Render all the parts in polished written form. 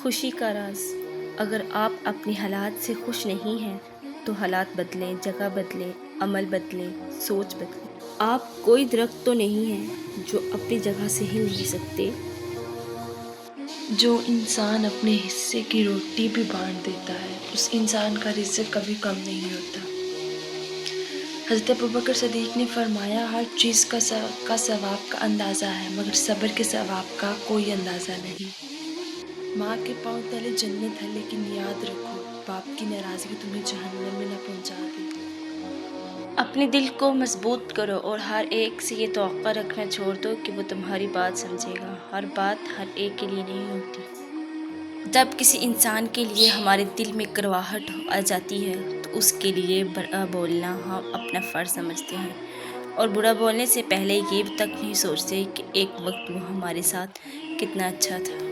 خوشی کا راز۔ اگر آپ اپنے حالات سے خوش نہیں ہیں تو حالات بدلیں، جگہ بدلیں، عمل بدلیں، سوچ بدلیں۔ آپ کوئی درخت تو نہیں ہیں جو اپنی جگہ سے ہل نہیں سکتے۔ جو انسان اپنے حصے کی روٹی بھی بانٹ دیتا ہے اس انسان کا رزق کبھی کم نہیں ہوتا۔ حضرت ابوبکر صدیق نے فرمایا ہر چیز کا ثواب کا اندازہ ہے مگر صبر کے ثواب کا کوئی اندازہ نہیں۔ ماں کے پاؤں تلے جنت ہے لیکن یاد رکھو باپ کی ناراضگی تمہیں جہنم میں نہ پہنچا دے۔ اپنے دل کو مضبوط کرو اور ہر ایک سے یہ توقع رکھنا چھوڑ دو کہ وہ تمہاری بات سمجھے گا۔ ہر بات ہر ایک کے لیے نہیں ہوتی۔ جب کسی انسان کے لیے ہمارے دل میں کڑواہٹ آ جاتی ہے تو اس کے لیے برا بولنا ہم اپنا فرض سمجھتے ہیں اور برا بولنے سے پہلے یہ تک نہیں سوچتے کہ ایک وقت وہ ہمارے ساتھ کتنا اچھا تھا۔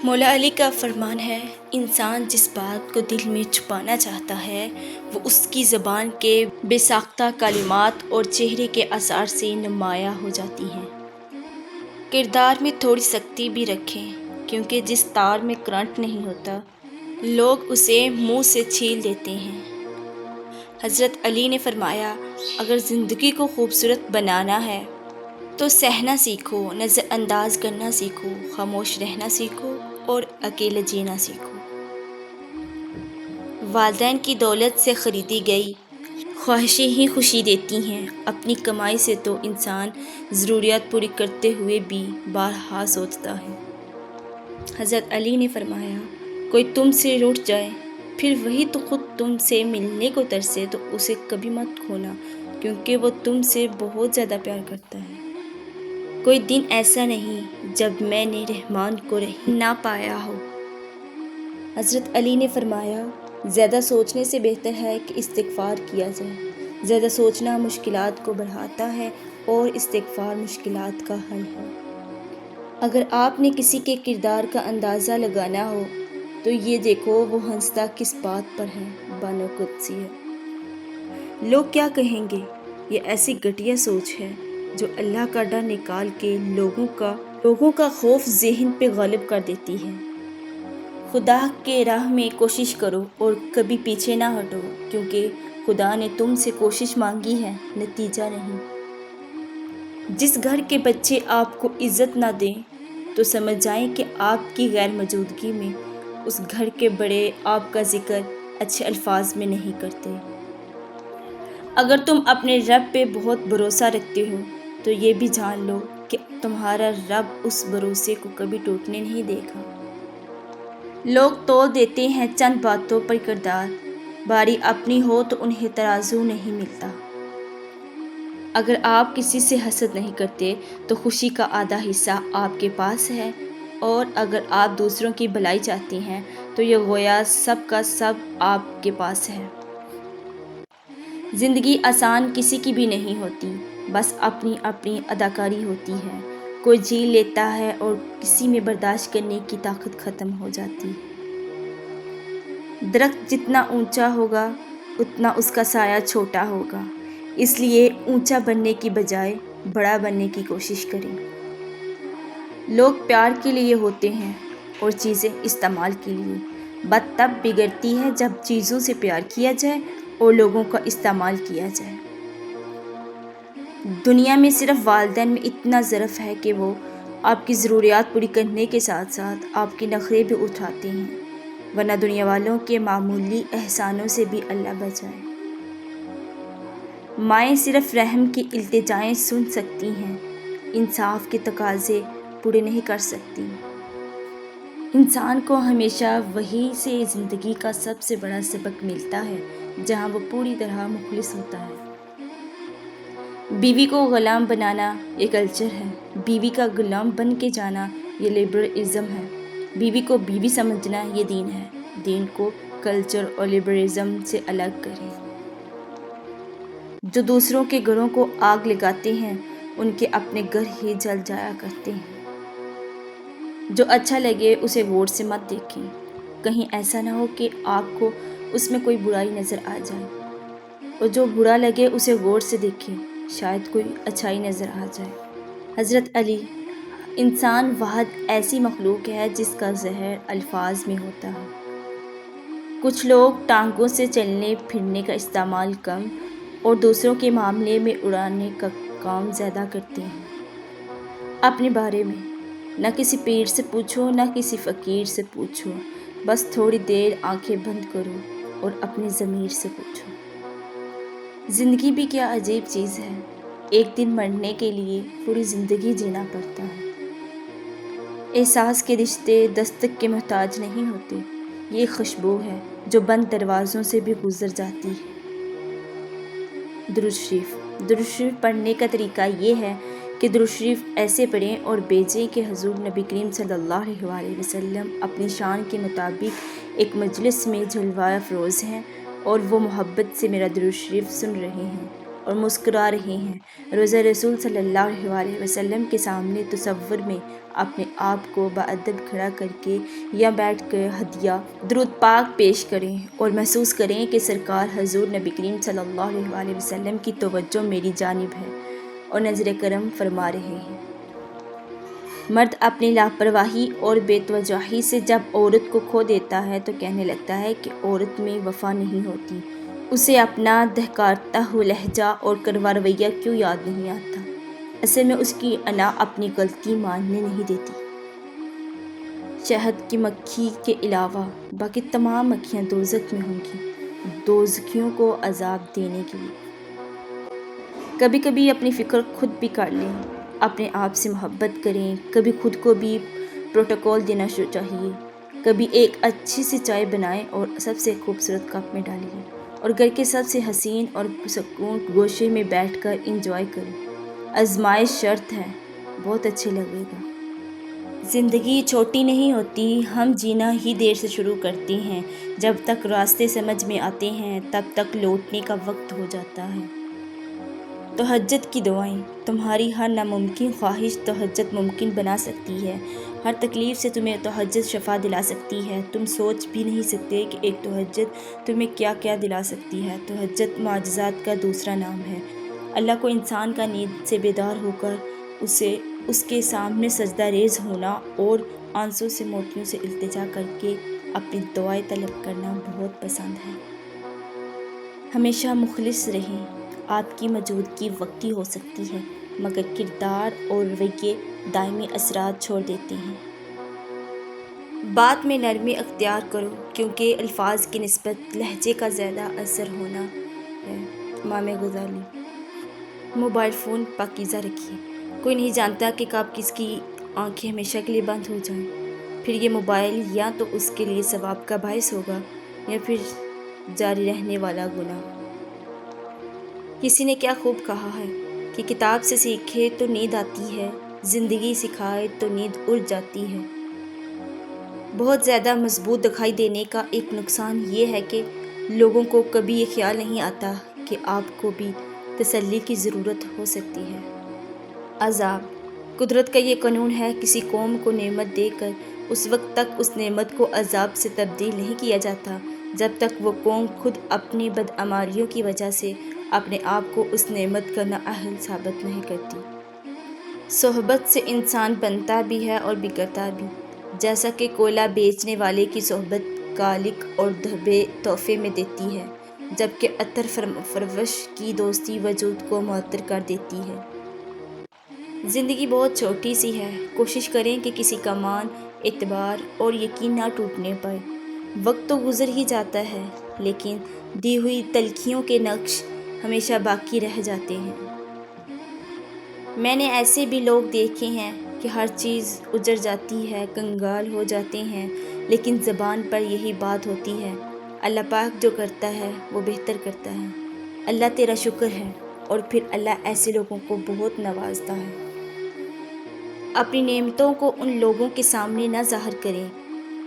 مولا علی کا فرمان ہے، انسان جس بات کو دل میں چھپانا چاہتا ہے وہ اس کی زبان کے بے ساختہ کلمات اور چہرے کے آثار سے نمایاں ہو جاتی ہیں۔ کردار میں تھوڑی سختی بھی رکھیں کیونکہ جس تار میں کرنٹ نہیں ہوتا لوگ اسے منہ سے چھیل دیتے ہیں۔ حضرت علی نے فرمایا، اگر زندگی کو خوبصورت بنانا ہے تو سہنا سیکھو، نظر انداز کرنا سیکھو، خاموش رہنا سیکھو اور اکیلے جینا سیکھو۔ والدین کی دولت سے خریدی گئی خواہشیں ہی خوشی دیتی ہیں۔ اپنی کمائی سے تو انسان ضروریات پوری کرتے ہوئے بھی بارہا سوچتا ہے۔ حضرت علی نے فرمایا، کوئی تم سے روٹھ جائے پھر وہی تو خود تم سے ملنے کو ترسے تو اسے کبھی مت کھونا کیونکہ وہ تم سے بہت زیادہ پیار کرتا ہے۔ کوئی دن ایسا نہیں جب میں نے رحمان کو رحیم نہ پایا ہو۔ حضرت علی نے فرمایا، زیادہ سوچنے سے بہتر ہے کہ استغفار کیا جائے۔ زیادہ سوچنا مشکلات کو بڑھاتا ہے اور استغفار مشکلات کا حل ہے۔ اگر آپ نے کسی کے کردار کا اندازہ لگانا ہو تو یہ دیکھو وہ ہنستا کس بات پر ہے۔ بانو قدسی ہے۔ لوگ کیا کہیں گے؟ یہ ایسی گھٹیا سوچ ہے جو اللہ کا ڈر نکال کے لوگوں کا خوف ذہن پہ غالب کر دیتی ہے۔ خدا کے راہ میں کوشش کرو اور کبھی پیچھے نہ ہٹو کیونکہ خدا نے تم سے کوشش مانگی ہے، نتیجہ نہیں۔ جس گھر کے بچے آپ کو عزت نہ دیں تو سمجھ جائیں کہ آپ کی غیر موجودگی میں اس گھر کے بڑے آپ کا ذکر اچھے الفاظ میں نہیں کرتے۔ اگر تم اپنے رب پہ بہت بھروسہ رکھتے ہو تو یہ بھی جان لو کہ تمہارا رب اس بھروسے کو کبھی ٹوٹنے نہیں دے گا۔ لوگ تول دیتے ہیں چند باتوں پر کردار، باری اپنی ہو تو انہیں ترازو نہیں ملتا۔ اگر آپ کسی سے حسد نہیں کرتے تو خوشی کا آدھا حصہ آپ کے پاس ہے اور اگر آپ دوسروں کی بھلائی چاہتے ہیں تو یہ گویا سب کا سب آپ کے پاس ہے۔ زندگی آسان کسی کی بھی نہیں ہوتی، بس اپنی اپنی اداکاری ہوتی ہے۔ کوئی جی لیتا ہے اور کسی میں برداشت کرنے کی طاقت ختم ہو جاتی ہے۔ درخت جتنا اونچا ہوگا اتنا اس کا سایہ چھوٹا ہوگا، اس لیے اونچا بننے کی بجائے بڑا بننے کی کوشش کریں۔ لوگ پیار کے لیے ہوتے ہیں اور چیزیں استعمال کے لیے۔ بات تب بگڑتی ہے جب چیزوں سے پیار کیا جائے اور لوگوں کا استعمال کیا جائے۔ دنیا میں صرف والدین میں اتنا ظرف ہے کہ وہ آپ کی ضروریات پوری کرنے کے ساتھ ساتھ آپ کے نخرے بھی اٹھاتے ہیں، ورنہ دنیا والوں کے معمولی احسانوں سے بھی اللہ بچائے۔ مائیں صرف رحم کی التجائیں سن سکتی ہیں، انصاف کے تقاضے پورے نہیں کر سکتی۔ انسان کو ہمیشہ وہی سے زندگی کا سب سے بڑا سبق ملتا ہے جہاں وہ پوری طرح مخلص ہوتا ہے۔ بیوی کو غلام بنانا یہ کلچر ہے، بیوی کا غلام بن کے جانا یہ لبرلزم ہے۔ بیوی کو بیوی سمجھنا یہ دین ہے، دین کو کلچر اور لبرلزم سے الگ کریں۔ جو دوسروں کے گھروں کو آگ لگاتے ہیں ان کے اپنے گھر ہی جل جایا کرتے ہیں۔ جو اچھا لگے اسے غور سے مت دیکھیں، کہیں ایسا نہ ہو کہ آپ کو اس میں کوئی برائی نظر آ جائے، اور جو برا لگے اسے غور سے دیکھیں، شاید کوئی اچھائی نظر آ جائے۔ حضرت علی انسان واحد ایسی مخلوق ہے جس کا زہر الفاظ میں ہوتا ہے۔ کچھ لوگ ٹانگوں سے چلنے پھرنے کا استعمال کم اور دوسروں کے معاملے میں اڑانے کا کام زیادہ کرتے ہیں۔ اپنے بارے میں نہ کسی پیر سے پوچھو نہ کسی فقیر سے پوچھو، بس تھوڑی دیر آنکھیں بند کرو اور اپنے ضمیر سے پوچھو۔ زندگی بھی کیا عجیب چیز ہے، ایک دن مرنے کے لیے پوری زندگی جینا پڑتا ہے۔ احساس کے رشتے دستک کے محتاج نہیں ہوتے، یہ ایک خوشبو ہے جو بند دروازوں سے بھی گزر جاتی ہے۔ درود شریف پڑھنے کا طریقہ یہ ہے کہ درود شریف ایسے پڑھیں اور بھیجیں کہ حضور نبی کریم صلی اللہ علیہ وسلم اپنی شان کے مطابق ایک مجلس میں جلوہ افروز ہیں اور وہ محبت سے میرا درود شریف سن رہے ہیں اور مسکرا رہے ہیں۔ روضہ رسول صلی اللہ علیہ وسلم کے سامنے تصور میں اپنے آپ کو باادب کھڑا کر کے یا بیٹھ کر ہدیہ درود پاک پیش کریں اور محسوس کریں کہ سرکار حضور نبی کریم صلی اللہ علیہ وسلم کی توجہ میری جانب ہے اور نظر کرم فرما رہے ہیں۔ مرد اپنی لاپرواہی اور بے توجہی سے جب عورت کو کھو دیتا ہے تو کہنے لگتا ہے کہ عورت میں وفا نہیں ہوتی، اسے اپنا دہکارتا ہوا لہجہ اور کڑوا رویہ کیوں یاد نہیں آتا۔ اصل میں اس کی انا اپنی غلطی ماننے نہیں دیتی۔ شہد کی مکھی کے علاوہ باقی تمام مکھیاں دوزخ میں ہوں گی، دوزخیوں کو عذاب دینے کے لیے۔ کبھی کبھی اپنی فکر خود بھی کر لیں، اپنے آپ سے محبت کریں، کبھی خود کو بھی پروٹوکول دینا چاہیے۔ کبھی ایک اچھی سی چائے بنائیں اور سب سے خوبصورت کپ میں ڈالیے اور گھر کے سب سے حسین اور پرسکون گوشے میں بیٹھ کر انجوائے کریں۔ آزمائش شرط ہے، بہت اچھے لگے گا۔ زندگی چھوٹی نہیں ہوتی، ہم جینا ہی دیر سے شروع کرتے ہیں۔ جب تک راستے سمجھ میں آتے ہیں تب تک لوٹنے کا وقت ہو جاتا ہے۔ تہجد کی دعائیں تمہاری ہر ناممکن خواہش تہجد ممکن بنا سکتی ہے، ہر تکلیف سے تمہیں تہجد شفا دلا سکتی ہے۔ تم سوچ بھی نہیں سکتے کہ ایک تہجد تمہیں کیا کیا دلا سکتی ہے۔ تہجد معجزات کا دوسرا نام ہے۔ اللہ کو انسان کا نیند سے بیدار ہو کر اسے اس کے سامنے سجدہ ریز ہونا اور آنسوں سے موتیوں سے التجا کر کے اپنی دعائیں طلب کرنا بہت پسند ہے۔ ہمیشہ مخلص رہیں، آپ کی موجودگی وقتی ہو سکتی ہے مگر کردار اور رویے دائمی اثرات چھوڑ دیتے ہیں۔ بات میں نرمی اختیار کرو کیونکہ الفاظ کی نسبت لہجے کا زیادہ اثر ہونا ہے۔ امام غزالی۔ موبائل فون پاکیزہ رکھیے، کوئی نہیں جانتا کہ کب کس کی آنکھیں ہمیشہ کے لیے بند ہو جائیں، پھر یہ موبائل یا تو اس کے لیے ثواب کا باعث ہوگا یا پھر جاری رہنے والا گناہ۔ کسی نے کیا خوب کہا ہے کہ کتاب سے سیکھے تو نیند آتی ہے، زندگی سکھائے تو نیند اڑ جاتی ہے۔ بہت زیادہ مضبوط دکھائی دینے کا ایک نقصان یہ ہے کہ لوگوں کو کبھی یہ خیال نہیں آتا کہ آپ کو بھی تسلی کی ضرورت ہو سکتی ہے۔ عذاب قدرت کا یہ قانون ہے، کسی قوم کو نعمت دے کر اس وقت تک اس نعمت کو عذاب سے تبدیل نہیں کیا جاتا جب تک وہ قوم خود اپنی بدعمالیوں کی وجہ سے اپنے آپ کو اس نعمت کا نااہل ثابت نہیں کرتی۔ صحبت سے انسان بنتا بھی ہے اور بگڑتا بھی، جیسا کہ کوئلہ بیچنے والے کی صحبت کالک اور دھبے تحفے میں دیتی ہے، جبکہ عطر فروش کی دوستی وجود کو معطر کر دیتی ہے۔ زندگی بہت چھوٹی سی ہے، کوشش کریں کہ کسی کا مان، اعتبار اور یقین نہ ٹوٹنے پائے۔ وقت تو گزر ہی جاتا ہے لیکن دی ہوئی تلخیوں کے نقش ہمیشہ باقی رہ جاتے ہیں۔ میں نے ایسے بھی لوگ دیکھے ہیں کہ ہر چیز اجڑ جاتی ہے، کنگال ہو جاتے ہیں، لیکن زبان پر یہی بات ہوتی ہے، اللہ پاک جو کرتا ہے وہ بہتر کرتا ہے، اللہ تیرا شکر ہے، اور پھر اللہ ایسے لوگوں کو بہت نوازتا ہے۔ اپنی نعمتوں کو ان لوگوں کے سامنے نہ ظاہر کریں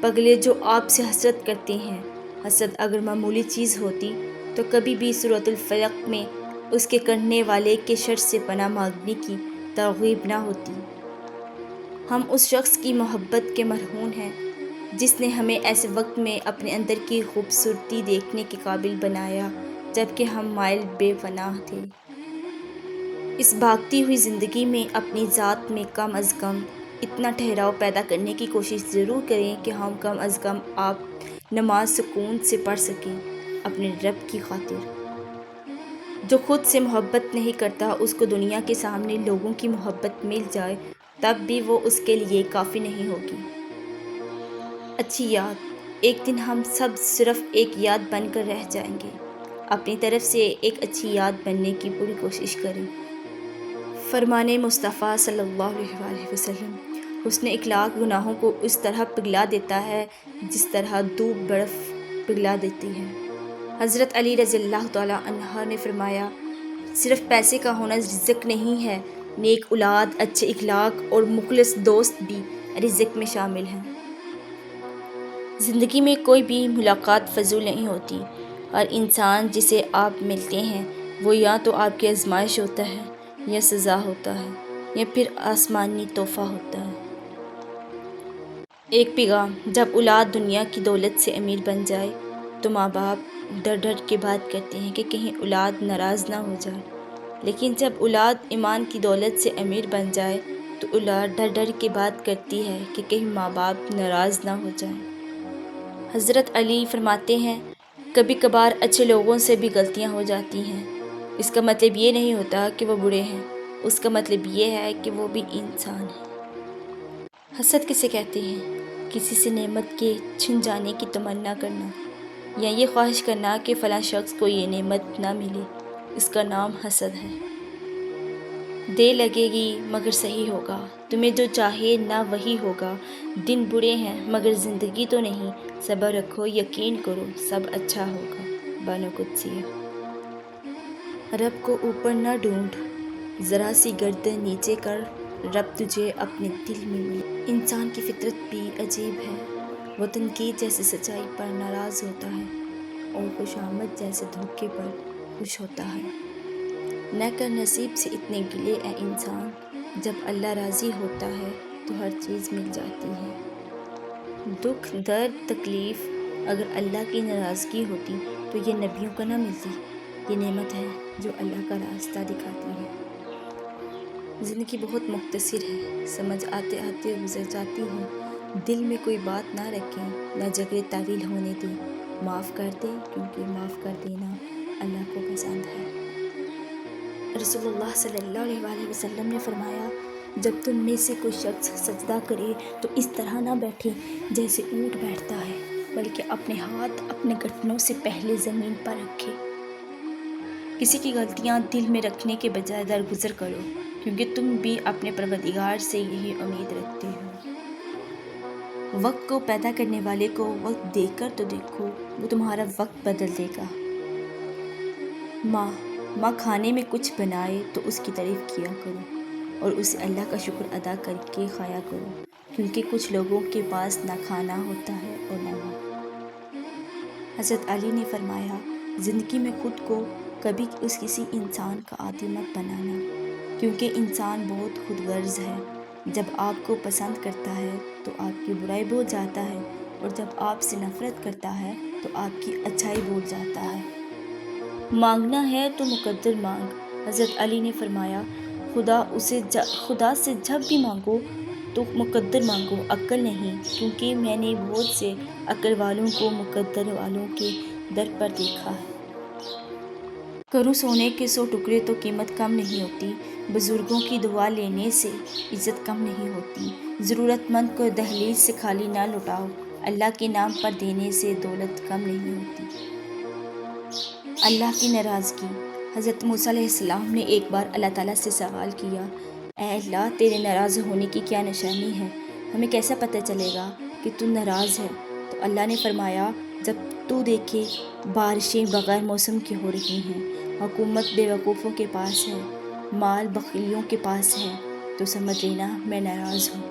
پگلے جو آپ سے حسد کرتے ہیں۔ حسد اگر معمولی چیز ہوتی تو کبھی بھی سورۃ الفلق میں اس کے کرنے والے کے شر سے پناہ مانگنے کی ترغیب نہ ہوتی۔ ہم اس شخص کی محبت کے مرہون ہیں جس نے ہمیں ایسے وقت میں اپنے اندر کی خوبصورتی دیکھنے کے قابل بنایا جبکہ ہم مائل بے پناہ تھے۔ اس بھاگتی ہوئی زندگی میں اپنی ذات میں کم از کم اتنا ٹھہراؤ پیدا کرنے کی کوشش ضرور کریں کہ ہم کم از کم آپ نماز سکون سے پڑھ سکیں اپنے رب کی خاطر۔ جو خود سے محبت نہیں کرتا اس کو دنیا کے سامنے لوگوں کی محبت مل جائے تب بھی وہ اس کے لیے کافی نہیں ہوگی۔ اچھی یاد، ایک دن ہم سب صرف ایک یاد بن کر رہ جائیں گے۔ اپنی طرف سے ایک اچھی یاد بننے کی پوری کوشش کریں۔ فرمان مصطفیٰ صلی اللہ علیہ وسلم، حسن اخلاق گناہوں کو اس طرح پگھلا دیتا ہے جس طرح دھوپ برف پگھلا دیتی ہے۔ حضرت علی رضی اللہ تعالیٰ عنہ نے فرمایا، صرف پیسے کا ہونا رزق نہیں ہے، نیک اولاد، اچھے اخلاق اور مخلص دوست بھی رزق میں شامل ہیں۔ زندگی میں کوئی بھی ملاقات فضول نہیں ہوتی۔ ہر انسان جسے آپ ملتے ہیں وہ یا تو آپ کی آزمائش ہوتا ہے یا سزا ہوتا ہے یا پھر آسمانی تحفہ ہوتا ہے۔ ایک پیغام، جب اولاد دنیا کی دولت سے امیر بن جائے تو ماں باپ ڈر ڈر کے بات کرتے ہیں کہ کہیں اولاد ناراض نہ ہو جائے، لیکن جب اولاد ایمان کی دولت سے امیر بن جائے تو اولاد ڈر ڈر کے بات کرتی ہے کہ کہیں ماں باپ ناراض نہ ہو جائیں۔ حضرت علی فرماتے ہیں، کبھی کبھار اچھے لوگوں سے بھی غلطیاں ہو جاتی ہیں، اس کا مطلب یہ نہیں ہوتا کہ وہ برے ہیں، اس کا مطلب یہ ہے کہ وہ بھی انسان ہیں۔ حسد کسے کہتے ہیں؟ کسی سے نعمت کے چھن جانے کی تمنا کرنا یا یہ خواہش کرنا کہ فلاں شخص کو یہ نعمت نہ ملے، اس کا نام حسد ہے۔ دیر لگے گی مگر صحیح ہوگا، تمہیں جو چاہے نہ وہی ہوگا، دن برے ہیں مگر زندگی تو نہیں، صبر رکھو یقین کرو سب اچھا ہوگا۔ بانو قدسیہ۔ رب کو اوپر نہ ڈھونڈ، ذرا سی گردن نیچے کر، رب تجھے اپنے دل میں ملے۔ انسان کی فطرت بھی عجیب ہے، وہ تنقید جیسے سچائی پر ناراض ہوتا ہے اور خوشامد جیسے دھوکے پر خوش ہوتا ہے۔ نہ کر نصیب سے اتنے گلے اے انسان، جب اللہ راضی ہوتا ہے تو ہر چیز مل جاتی ہے۔ دکھ، درد، تکلیف اگر اللہ کی ناراضگی ہوتی تو یہ نبیوں کو نہ ملتی۔ یہ نعمت ہے جو اللہ کا راستہ دکھاتی ہے۔ زندگی بہت مختصر ہے، سمجھ آتے آتے گزر جاتی ہے۔ دل میں کوئی بات نہ رکھیں، نہ جھگڑے طویل ہونے دیں، معاف کر دیں کیونکہ معاف کر دینا اللہ کو پسند ہے۔ رسول اللہ صلی اللہ علیہ وسلم نے فرمایا، جب تم میں سے کوئی شخص سجدہ کرے تو اس طرح نہ بیٹھے جیسے اونٹ بیٹھتا ہے، بلکہ اپنے ہاتھ اپنے گھٹنوں سے پہلے زمین پر رکھے۔ کسی کی غلطیاں دل میں رکھنے کے بجائے درگزر کرو، کیونکہ تم بھی اپنے پروردگار سے یہی امید رکھتے ہو۔ وقت کو پیدا کرنے والے کو وقت دے کر تو دیکھو، وہ تمہارا وقت بدل دے گا۔ ماں کھانے میں کچھ بنائے تو اس کی تعریف کیا کرو اور اسے اللہ کا شکر ادا کر کے کھایا کرو، کیونکہ کچھ لوگوں کے پاس نہ کھانا ہوتا ہے اور نہ ماں۔ حضرت علی نے فرمایا، زندگی میں خود کو کبھی کسی انسان کا عادی مت بنانا، کیونکہ انسان بہت خود غرض ہے۔ جب آپ کو پسند کرتا ہے تو آپ کی برائی بھول جاتا ہے، اور جب آپ سے نفرت کرتا ہے تو آپ کی اچھائی بھول جاتا ہے۔ مانگنا ہے تو مقدر مانگ۔ حضرت علی نے فرمایا، خدا سے جب بھی مانگو تو مقدر مانگو، عقل نہیں، کیونکہ میں نے بہت سے عقل والوں کو مقدر والوں کے در پر دیکھا ہے۔ کروں سونے کے 100 ٹکڑے تو قیمت کم نہیں ہوتی، بزرگوں کی دعا لینے سے عزت کم نہیں ہوتی، ضرورت مند کو دہلیز سے خالی نہ لوٹاؤ، اللہ کے نام پر دینے سے دولت کم نہیں ہوتی۔ اللہ کی ناراضگی۔ حضرت موسیٰ علیہ السلام نے ایک بار اللہ تعالیٰ سے سوال کیا، اے اللہ، تیرے ناراض ہونے کی کیا نشانی ہے؟ ہمیں کیسا پتہ چلے گا کہ تو ناراض ہے؟ تو اللہ نے فرمایا، جب تو دیکھے بارشیں بغیر موسم کی ہو رہی ہیں، حکومت بے وقوفوں کے پاس ہے، مال بخیلوں کے پاس ہے، تو سمجھ لینا میں ناراض ہوں۔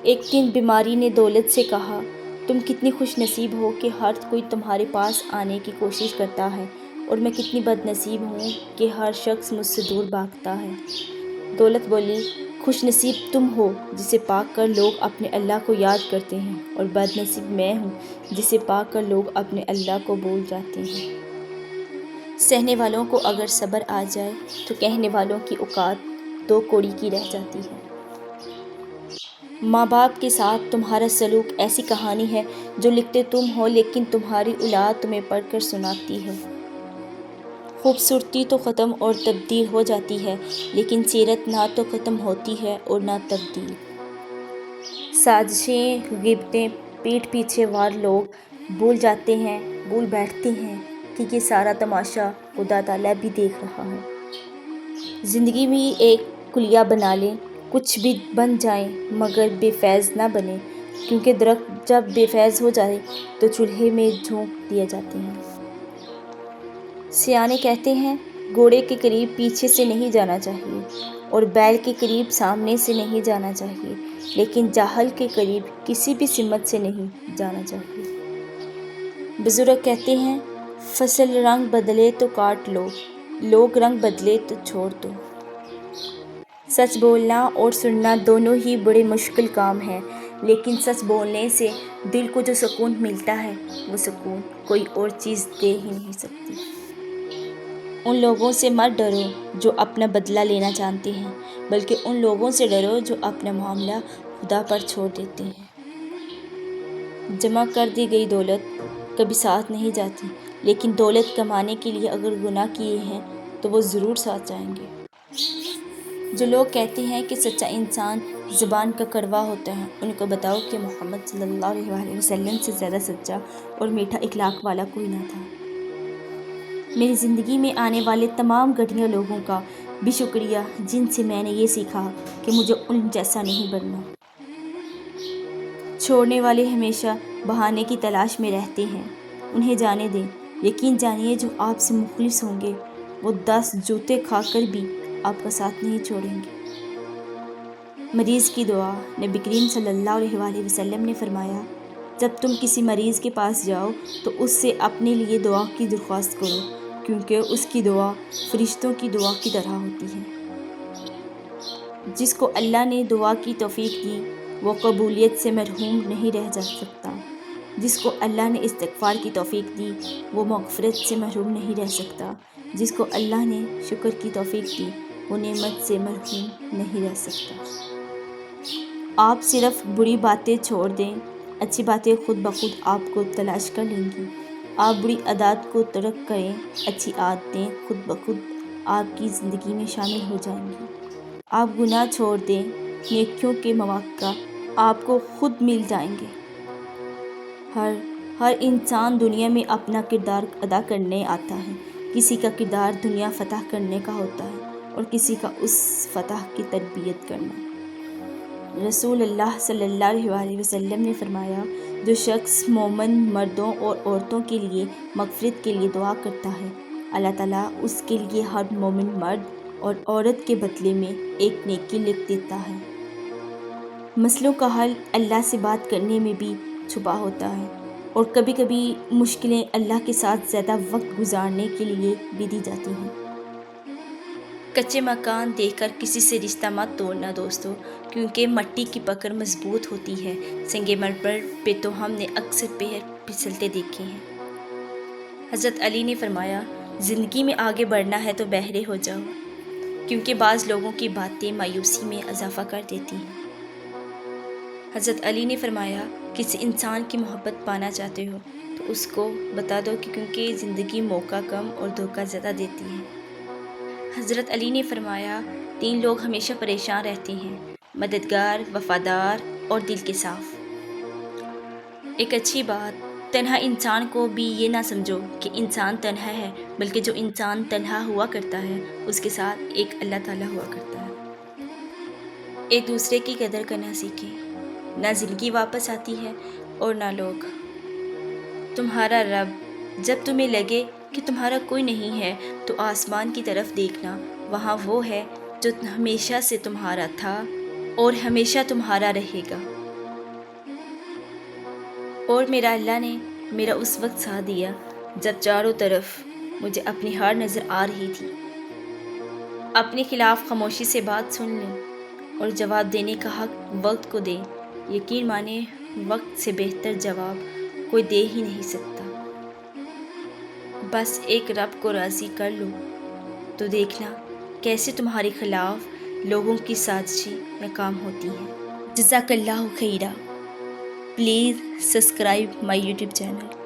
ایک دن بیماری نے دولت سے کہا، تم کتنی خوش نصیب ہو کہ ہر کوئی تمہارے پاس آنے کی کوشش کرتا ہے، اور میں کتنی بد نصیب ہوں کہ ہر شخص مجھ سے دور بھاگتا ہے۔ دولت بولی، خوش نصیب تم ہو جسے پا کر لوگ اپنے اللہ کو یاد کرتے ہیں، اور بد نصیب میں ہوں جسے پا کر لوگ اپنے اللہ کو بھول جاتے ہیں۔ سہنے والوں کو اگر صبر آ جائے تو کہنے والوں کی اوقات 2 کوڑی کی رہ جاتی ہے۔ ماں باپ کے ساتھ تمہارا سلوک ایسی کہانی ہے جو لکھتے تم ہو لیکن تمہاری اولاد تمہیں پڑھ کر سناتی ہے۔ خوبصورتی تو ختم اور تبدیل ہو جاتی ہے لیکن سیرت نہ تو ختم ہوتی ہے اور نہ تبدیل۔ سازشیں، غیبتیں، پیٹھ پیچھے وار لوگ بھول جاتے ہیں، بھول بیٹھتے ہیں کہ یہ سارا تماشا خدا تعالیٰ بھی دیکھ رہا ہے۔ زندگی بھی ایک کلیہ بنا لیں، کچھ بھی بن جائیں مگر بے فیض نہ بنیں، کیونکہ درخت جب بے فیض ہو جائے تو چولہے میں جھونک دیے جاتے ہیں۔ سیانے کہتے ہیں گھوڑے کے قریب پیچھے سے نہیں جانا چاہیے اور بیل کے قریب سامنے سے نہیں جانا چاہیے، لیکن جاہل کے قریب کسی بھی سمت سے نہیں جانا چاہیے۔ بزرگ کہتے ہیں فصل رنگ بدلے تو کاٹ لو، لوگ رنگ بدلے تو چھوڑ دو۔ سچ بولنا اور سننا دونوں ہی بڑے مشکل کام ہیں، لیکن سچ بولنے سے دل کو جو سکون ملتا ہے وہ سکون کوئی اور چیز دے ہی نہیں سکتی۔ ان لوگوں سے مت ڈرو جو اپنا بدلہ لینا جانتے ہیں، بلکہ ان لوگوں سے ڈرو جو اپنا معاملہ خدا پر چھوڑ دیتے ہیں۔ جمع کر دی گئی دولت کبھی ساتھ نہیں جاتی، لیکن دولت کمانے کے لیے اگر گناہ کیے ہیں تو وہ ضرور ساتھ جائیں گے۔ جو لوگ کہتے ہیں کہ سچا انسان زبان کا کڑوا ہوتا ہے، ان کو بتاؤ کہ محمد صلی اللہ علیہ وسلم سے زیادہ سچا اور میٹھا اخلاق والا کوئی نہ تھا۔ میری زندگی میں آنے والے تمام گھٹیا لوگوں کا بھی شکریہ جن سے میں نے یہ سیکھا کہ مجھے ان جیسا نہیں بننا۔ چھوڑنے والے ہمیشہ بہانے کی تلاش میں رہتے ہیں، انہیں جانے دیں۔ یقین جانیے جو آپ سے مخلص ہوں گے وہ 10 جوتے کھا کر بھی آپ کا ساتھ نہیں چھوڑیں گے۔ مریض کی دعا۔ نبی کریم صلی اللہ علیہ وسلم نے فرمایا جب تم کسی مریض کے پاس جاؤ تو اس سے اپنے لیے دعا کی درخواست کرو، کیونکہ اس کی دعا فرشتوں کی دعا کی طرح ہوتی ہے۔ جس کو اللہ نے دعا کی توفیق دی وہ قبولیت سے محروم نہیں رہ جا سکتا، جس کو اللہ نے استغفار کی توفیق دی وہ مغفرت سے محروم نہیں رہ سکتا، جس کو اللہ نے شکر کی توفیق دی وہ نعمت سے محروم نہیں رہ سکتا۔ آپ صرف بری باتیں چھوڑ دیں، اچھی باتیں خود بخود آپ کو تلاش کر لیں گی۔ آپ بری عادات کو ترک کریں، اچھی عادتیں خود بخود آپ کی زندگی میں شامل ہو جائیں گی۔ آپ گناہ چھوڑ دیں، نیکیوں کے مواقع آپ کو خود مل جائیں گے۔ ہر انسان دنیا میں اپنا کردار ادا کرنے آتا ہے، کسی کا کردار دنیا فتح کرنے کا ہوتا ہے اور کسی کا اس فتح کی تربیت کرنا۔ رسول اللہ صلی اللہ علیہ وسلم نے فرمایا جو شخص مومن مردوں اور عورتوں کے لیے مغفرت کے لیے دعا کرتا ہے، اللہ تعالیٰ اس کے لیے ہر مومن مرد اور عورت کے بدلے میں ایک نیکی لکھ دیتا ہے۔ مسئلوں کا حل اللہ سے بات کرنے میں بھی چھپا ہوتا ہے، اور کبھی کبھی مشکلیں اللہ کے ساتھ زیادہ وقت گزارنے کے لیے بھی دی جاتی ہیں۔ کچے مکان دیکھ کر کسی سے رشتہ مت توڑنا دوستو، کیونکہ مٹی کی پکڑ مضبوط ہوتی ہے۔ سنگ مرمر پہ تو ہم نے اکثر پیر پھسلتے دیکھے ہیں۔ حضرت علی نے فرمایا زندگی میں آگے بڑھنا ہے تو بہرے ہو جاؤ، کیونکہ بعض لوگوں کی باتیں مایوسی میں اضافہ کر دیتی ہیں۔ حضرت علی نے فرمایا کسی انسان کی محبت پانا چاہتے ہو تو اس کو بتا دو کہ کیونکہ زندگی موقع کم اور دھوکہ زیادہ دیتی ہے۔ حضرت علی نے فرمایا 3 لوگ ہمیشہ پریشان رہتے ہیں، مددگار، وفادار اور دل کے صاف۔ ایک اچھی بات، تنہا انسان کو بھی یہ نہ سمجھو کہ انسان تنہا ہے، بلکہ جو انسان تنہا ہوا کرتا ہے اس کے ساتھ ایک اللہ تعالیٰ ہوا کرتا ہے۔ ایک دوسرے کی قدر کرنا سیکھیں، نہ زندگی واپس آتی ہے اور نہ لوگ۔ تمہارا رب، جب تمہیں لگے کہ تمہارا کوئی نہیں ہے تو آسمان کی طرف دیکھنا، وہاں وہ ہے جو ہمیشہ سے تمہارا تھا اور ہمیشہ تمہارا رہے گا۔ اور میرا اللہ نے میرا اس وقت ساتھ دیا جب چاروں طرف مجھے اپنی ہار نظر آ رہی تھی۔ اپنے خلاف خاموشی سے بات سن لیں اور جواب دینے کا حق وقت کو دیں۔ یقین مانیں وقت سے بہتر جواب کوئی دے ہی نہیں سکتا۔ بس ایک رب کو راضی کر لو تو دیکھنا کیسے تمہارے خلاف لوگوں کی سازشیں ناکام ہوتی ہیں۔ جزاک اللہ خیرہ. Please subscribe my YouTube channel.